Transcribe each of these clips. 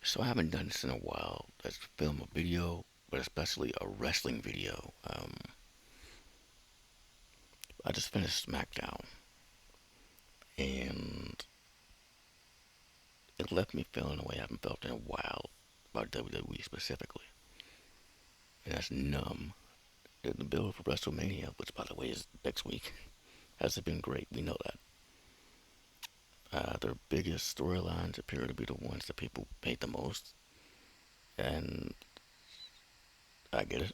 So I haven't done this in a while. Let's film a video, but especially a wrestling video. I just finished Smackdown, and it left me feeling a way I haven't felt in a while about WWE specifically, and that's numb. The build for Wrestlemania, which by the way is next week, hasn't been great. We know that. Their biggest storylines appear to be the ones that people hate the most, and I get it.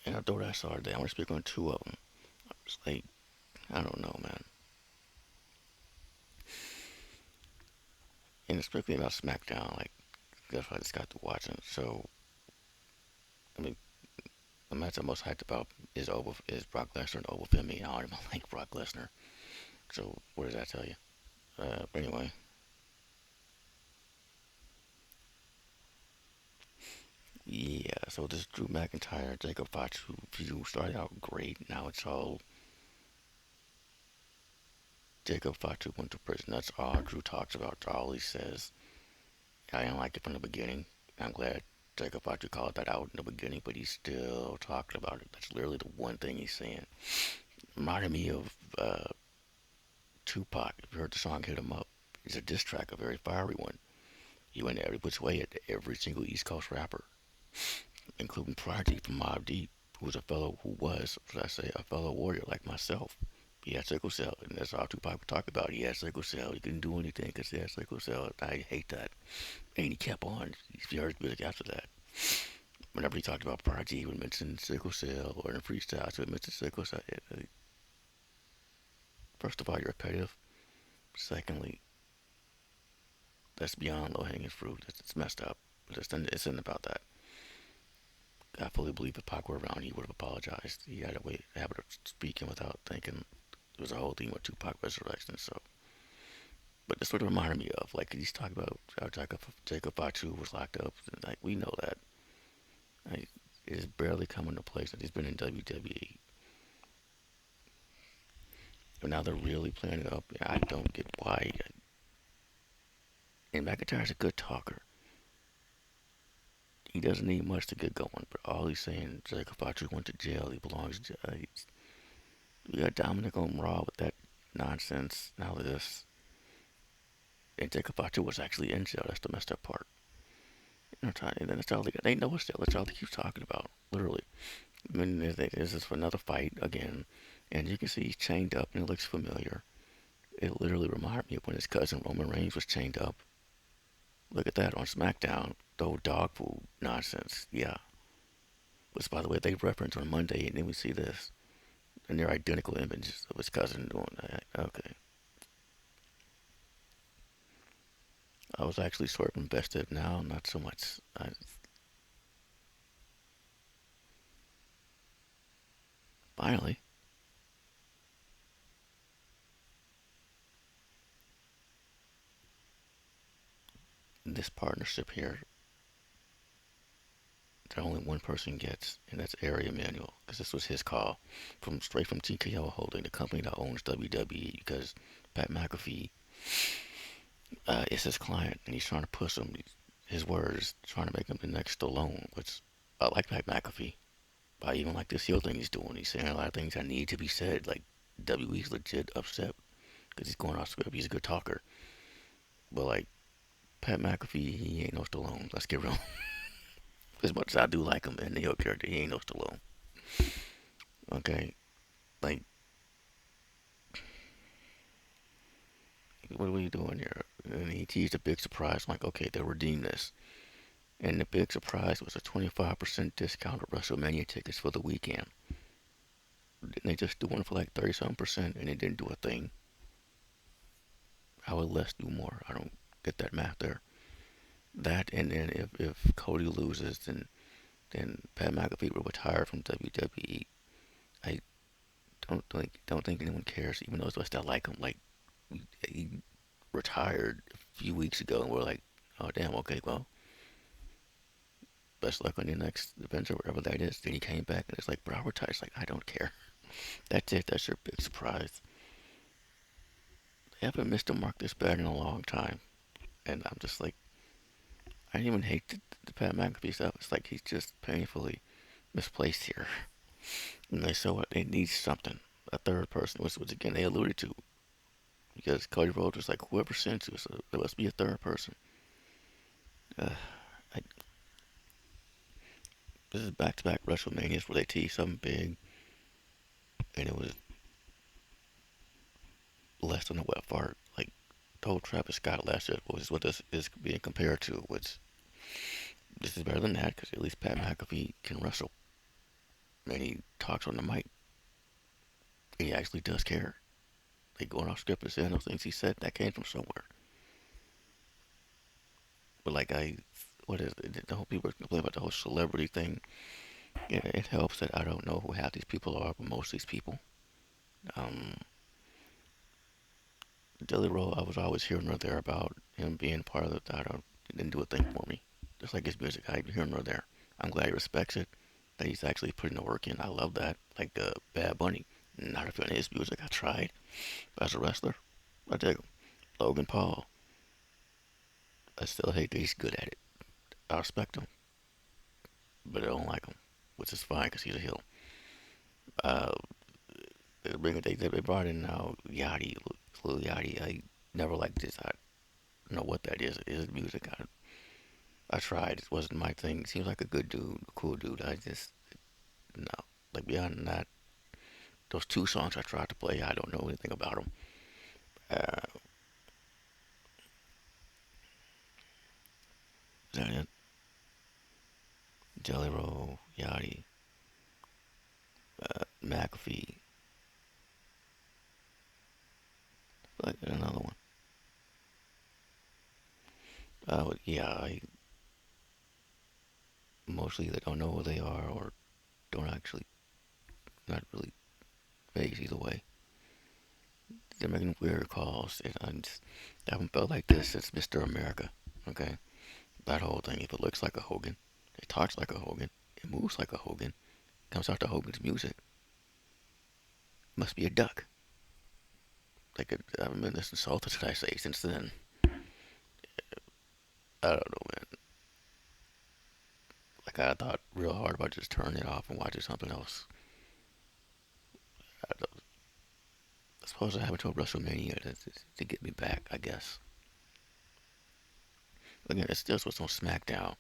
And I thought I saw today. I want to speak on two of them. It's like, I don't know, man. And it's strictly about SmackDown. Like, that's what I just got to watching. So, I mean, the match I'm most hyped about is Brock Lesnar and over Femi. I don't even like Brock Lesnar. So, what does that tell you? But anyway, yeah. So this Drew McIntyre, Jacob Fatu feud started out great. Now it's all Jacob Fatu went to prison. That's all Drew talks about. All he says. I didn't like it from the beginning. I'm glad Jacob Fatu called that out in the beginning, but he's still talking about it. That's literally the one thing he's saying. Reminded me of Tupac. If you heard the song "Hit 'Em Up," it's a diss track, a very fiery one. He went every which way at every single East Coast rapper, including Prodigy from Mobb Deep, who was a fellow who was, should I say, a fellow warrior like myself. He had sickle cell, and that's all Tupac would talk about. He had sickle cell. He couldn't do anything because he had sickle cell. I hate that. And he kept on. He heard his music after that. Whenever he talked about Prodigy, he would mention sickle cell, or in freestyles, he would mention sickle cell. First of all, you're repetitive. Secondly, that's beyond low hanging fruit. It's messed up. It's not about that. I fully believe if Pac were around, he would have apologized. He had a habit of speaking without thinking. It was a whole thing with Tupac resurrection. So, but this sort of reminded me of like he's talking about how Jacob Fatu was locked up. Like we know that. Like, it's barely coming to place that he's been in WWE. But now they're really playing it up. I don't get why. And McIntyre's a good talker. He doesn't need much to get going, but all he's saying, Jacob Fatu went to jail. He belongs to jail. We got Dominic on Raw with that nonsense. Now this. And Jacob Fatu was actually in jail. That's the messed up part. And then that's all they know it's jail. That's all they keep talking about. Literally. I mean, there's this another fight again. And you can see he's chained up and it looks familiar. It literally reminded me of when his cousin Roman Reigns was chained up. Look at that on SmackDown. The whole dog food nonsense. Yeah. Which, by the way, they reference on Monday, and then we see this. And they're identical images of his cousin doing that. Okay. I was actually sort of invested now, not so much. Finally, this partnership here that only one person gets, and that's Ari Emanuel, because this was his call, from straight from TKO Holding, the company that owns WWE, because Pat McAfee is his client, and he's trying to push him. His words, trying to make him the next Stallone, which I like Pat McAfee. I even like this heel thing he's doing. He's saying a lot of things that need to be said. Like WWE's legit upset because he's going off script. He's a good talker, but like Pat McAfee, he ain't no Stallone. Let's get real. As much as I do like him and the heel character, he ain't no Stallone. Okay, like what are we doing here? And he teased a big surprise. I'm like, okay, they'll redeem this. And the big surprise was a 25% discount of WrestleMania tickets for the weekend. Didn't they just do one for like 30 something percent and it didn't do a thing? How would less do more? I don't get that math there. That, and then if Cody loses, then Pat McAfee will retire from WWE. I don't think anyone cares, even those of us that like him. Like he retired a few weeks ago, and we're like, oh damn, okay, well, best luck on your next adventure, whatever that is. Then he came back, and it's like, bro, I retired. It's like, I don't care. That's it. That's your big surprise. They haven't missed a mark this bad in a long time, and I'm just like, I didn't even hate the Pat McAfee stuff. It's like he's just painfully misplaced here. And they saw what they need something. A third person, which again they alluded to. Because Cody Rhodes was like, whoever sent you, so there must be a third person. Uh, I, this is back-to-back WrestleManias where they tease something big, and it was less than a wet fart. Like, the whole Travis Scott last year was what this is being compared to. Which this is better than that because at least Pat McAfee can wrestle, and he talks on the mic. And he actually does care. Like going off script and saying those things he said that came from somewhere. But like what is it? The whole people complain about the whole celebrity thing. Yeah, it helps that I don't know who half these people are, but most of these people. Um, Dilly Roll, I was always hearing or there about him being part of the. I don't. It didn't do a thing for me. Just like his music, I hear or there. I'm glad he respects it. That he's actually putting the work in. I love that. Like Bad Bunny. Not a fan of his music. I tried. But as a wrestler, I dig him. Logan Paul. I still hate that he's good at it. I respect him, but I don't like him, which is fine because he's a heel. Uh, they brought in now Yachty, Lil Yachty. I never liked this. I don't know what that is. It is music. I tried. It wasn't my thing. Seems like a good dude, a cool dude. I just no. Like beyond that, those two songs I tried to play, I don't know anything about them. Uh, is that it? Jelly Roll, Yachty, McAfee, like another one. Yeah, I mostly they don't know who they are or don't actually, not really phased either way. They're making weird calls. I haven't felt like this since Mr. America. Okay, that whole thing. If it looks like a Hogan, it talks like a Hogan, it moves like a Hogan, comes out to Hogan's music, must be a duck. Like I haven't been this insulted, should I say, since then. I don't know, man. Like I thought real hard about just turning it off and watching something else. I, I suppose I haven't told WrestleMania to get me back, I guess. Again, it's just what's on Smackdown.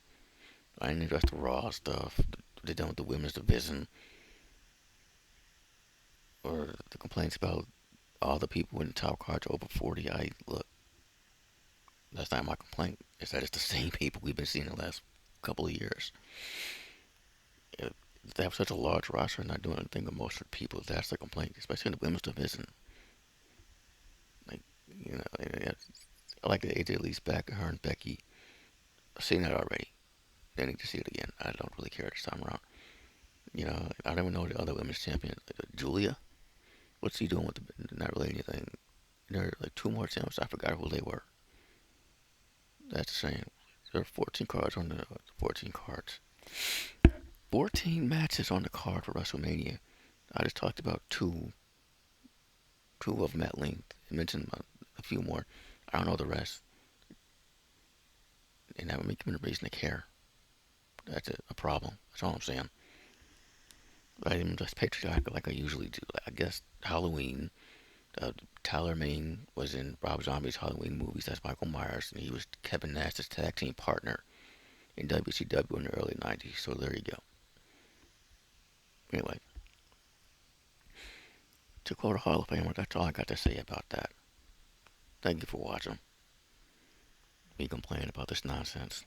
I didn't address the Raw stuff. They done with the women's division, or the complaints about all the people in the top cards over 40. I look, that's not my complaint. It's that it's the same people we've been seeing the last couple of years. If they have such a large roster and not doing anything with most of the people, that's the complaint, especially in the women's division. Like, you know, I like the AJ Lee's back, her and Becky. I've seen that already. They need to see it again. I don't really care this time around. You know, I don't even know the other women's champion, Julia. What's he doing with not really anything? There are like two more champs. I forgot who they were. That's the same. There are 14 cards on the 14 cards. 14 matches on the card for WrestleMania. I just talked about two of them at length. I mentioned a few more. I don't know the rest, and that would make me a reason to care. That's a problem. That's all I'm saying. I am just patriotic like I usually do. I guess Halloween. Tyler Mane was in Rob Zombie's Halloween movies. That's Michael Myers, and he was Kevin Nash's tag team partner in WCW in the early '90s. So there you go. Anyway, to quote a Hall of Famer, that's all I got to say about that. Thank you for watching. Me complaining about this nonsense.